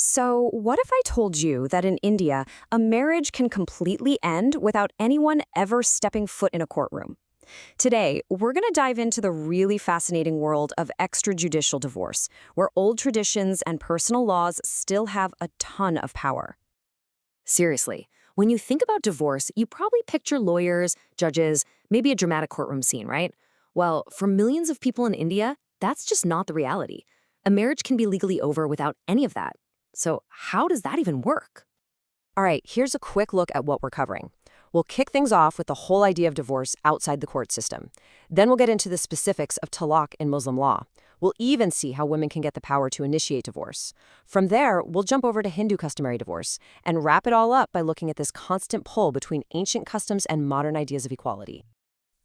So, what if I told you that in India, a marriage can completely end without anyone ever stepping foot in a courtroom? Today, we're going to dive into the really fascinating world of extrajudicial divorce, where old traditions and personal laws still have a ton of power. Seriously, when you think about divorce, you probably picture lawyers, judges, maybe a dramatic courtroom scene, right? Well, for millions of people in India, that's just not the reality. A marriage can be legally over without any of that. So how does that even work? All right, here's a quick look at what we're covering. We'll kick things off with the whole idea of divorce outside the court system. Then we'll get into the specifics of talaq in Muslim law. We'll even see how women can get the power to initiate divorce. From there, we'll jump over to Hindu customary divorce and wrap it all up by looking at this constant pull between ancient customs and modern ideas of equality.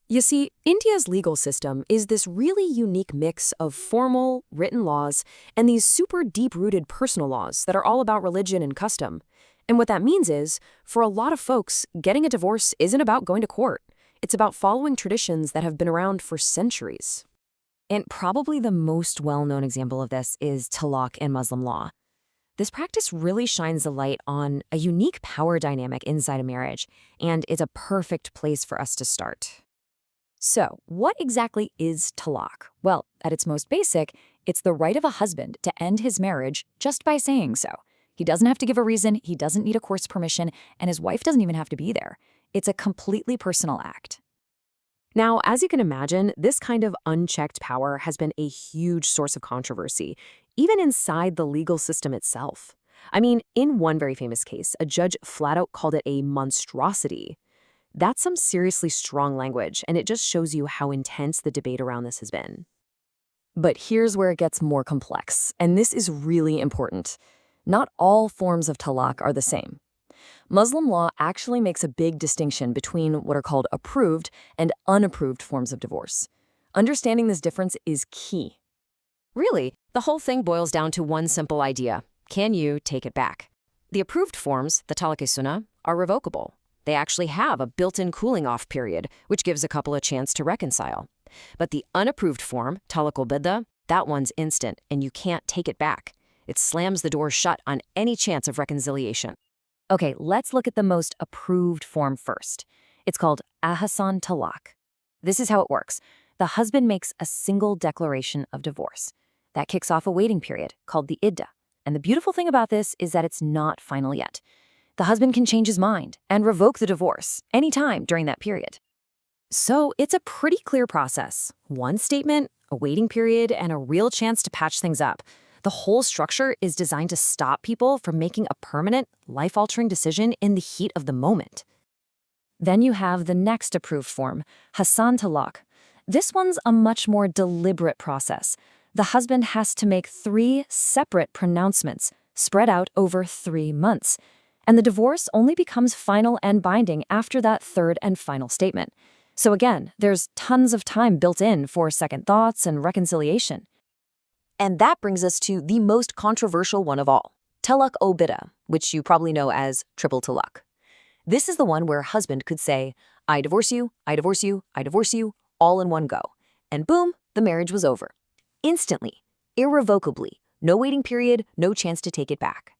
You see, India's legal system is this really unique mix of formal, written laws and these super deep-rooted personal laws that are all about religion and custom. And what that means is, for a lot of folks, getting a divorce isn't about going to court. It's about following traditions that have been around for centuries. And probably the most well-known example of this is talaq in Muslim law. This practice really shines the light on a unique power dynamic inside a marriage, and it's a perfect place for us to start. So, what exactly is talaq? Well, at its most basic, it's the right of a husband to end his marriage just by saying so. He doesn't have to give a reason, he doesn't need a court's permission, and his wife doesn't even have to be there. It's a completely personal act. Now, as you can imagine, this kind of unchecked power has been a huge source of controversy, even inside the legal system itself. I mean, in one very famous case, a judge flat out called it a monstrosity. That's some seriously strong language, and it just shows you how intense the debate around this has been. But here's where it gets more complex, and this is really important. Not all forms of talaq are the same. Muslim law actually makes a big distinction between what are called approved and unapproved forms of divorce. Understanding this difference is key. Really, the whole thing boils down to one simple idea. Can you take it back? The approved forms, the talaq-e-sunnah, are revocable. They actually have a built-in cooling-off period, which gives a couple a chance to reconcile. But the unapproved form, talaq-ul-bidda, that one's instant, and you can't take it back. It slams the door shut on any chance of reconciliation. Okay, let's look at the most approved form first. It's called ahsan talaq. This is how it works. The husband makes a single declaration of divorce. That kicks off a waiting period called the iddah. And the beautiful thing about this is that it's not final yet. The husband can change his mind and revoke the divorce anytime during that period. So it's a pretty clear process. One statement, a waiting period, and a real chance to patch things up. The whole structure is designed to stop people from making a permanent, life-altering decision in the heat of the moment. Then you have the next approved form, Hasan Talaq. This one's a much more deliberate process. The husband has to make 3 separate pronouncements spread out over 3 months. And the divorce only becomes final and binding after that third and final statement. So again, there's tons of time built in for second thoughts and reconciliation. And that brings us to the most controversial one of all, talaq-ul-bidda, which you probably know as triple talaq. This is the one where a husband could say, I divorce you, I divorce you, I divorce you, all in one go. And boom, the marriage was over. Instantly, irrevocably, no waiting period, no chance to take it back.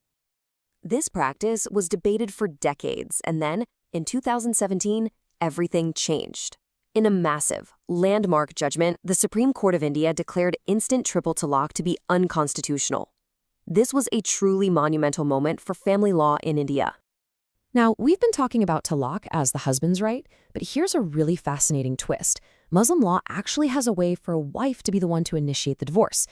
This practice was debated for decades, and then, in 2017, everything changed. In a massive, landmark judgment, the Supreme Court of India declared instant triple talaq to be unconstitutional. This was a truly monumental moment for family law in India. Now, we've been talking about talaq as the husband's right, but here's a really fascinating twist. Muslim law actually has a way for a wife to be the one to initiate the divorce.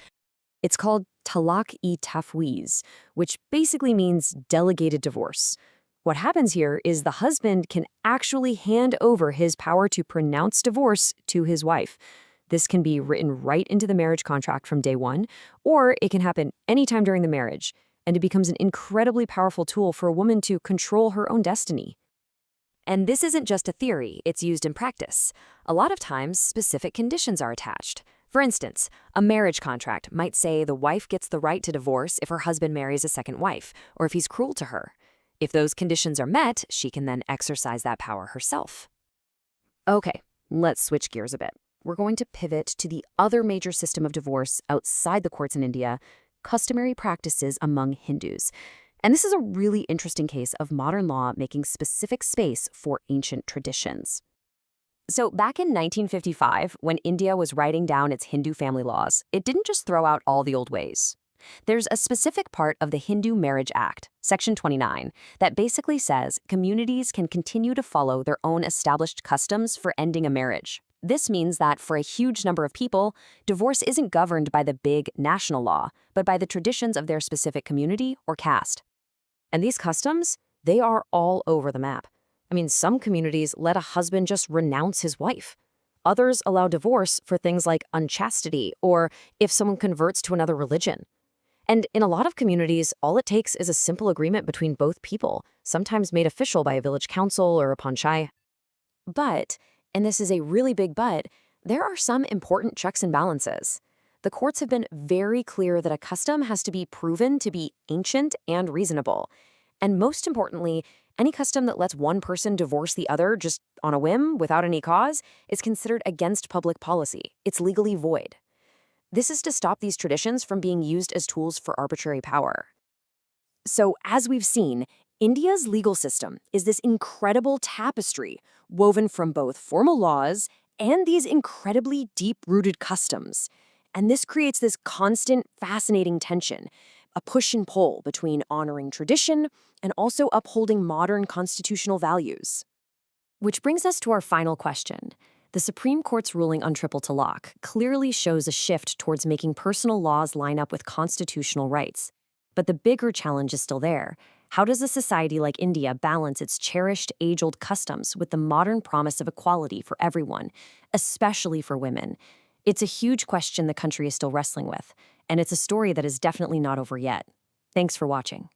It's called talaq-e-tafweez, which basically means delegated divorce. What happens here is the husband can actually hand over his power to pronounce divorce to his wife. This can be written right into the marriage contract from day one, or it can happen anytime during the marriage, and it becomes an incredibly powerful tool for a woman to control her own destiny. And this isn't just a theory, it's used in practice. A lot of times, specific conditions are attached. For instance, a marriage contract might say the wife gets the right to divorce if her husband marries a second wife, or if he's cruel to her. If those conditions are met, she can then exercise that power herself. Okay, let's switch gears a bit. We're going to pivot to the other major system of divorce outside the courts in India, customary practices among Hindus. And this is a really interesting case of modern law making specific space for ancient traditions. So back in 1955, when India was writing down its Hindu family laws, it didn't just throw out all the old ways. There's a specific part of the Hindu Marriage Act, Section 29, that basically says communities can continue to follow their own established customs for ending a marriage. This means that for a huge number of people, divorce isn't governed by the big national law, but by the traditions of their specific community or caste. And these customs, they are all over the map. I mean, some communities let a husband just renounce his wife. Others allow divorce for things like unchastity or if someone converts to another religion. And in a lot of communities, all it takes is a simple agreement between both people, sometimes made official by a village council or a panchayat. But, and this is a really big but, there are some important checks and balances. The courts have been very clear that a custom has to be proven to be ancient and reasonable. And most importantly, any custom that lets one person divorce the other just on a whim without any cause is considered against public policy. It's legally void. This is to stop these traditions from being used as tools for arbitrary power. So, as we've seen, India's legal system is this incredible tapestry woven from both formal laws and these incredibly deep-rooted customs. And this creates this constant, fascinating tension, a push and pull between honoring tradition and also upholding modern constitutional values. Which brings us to our final question. The Supreme Court's ruling on triple talaq clearly shows a shift towards making personal laws line up with constitutional rights. But the bigger challenge is still there. How does a society like India balance its cherished, age-old customs with the modern promise of equality for everyone, especially for women? It's a huge question the country is still wrestling with, and it's a story that is definitely not over yet. Thanks for watching.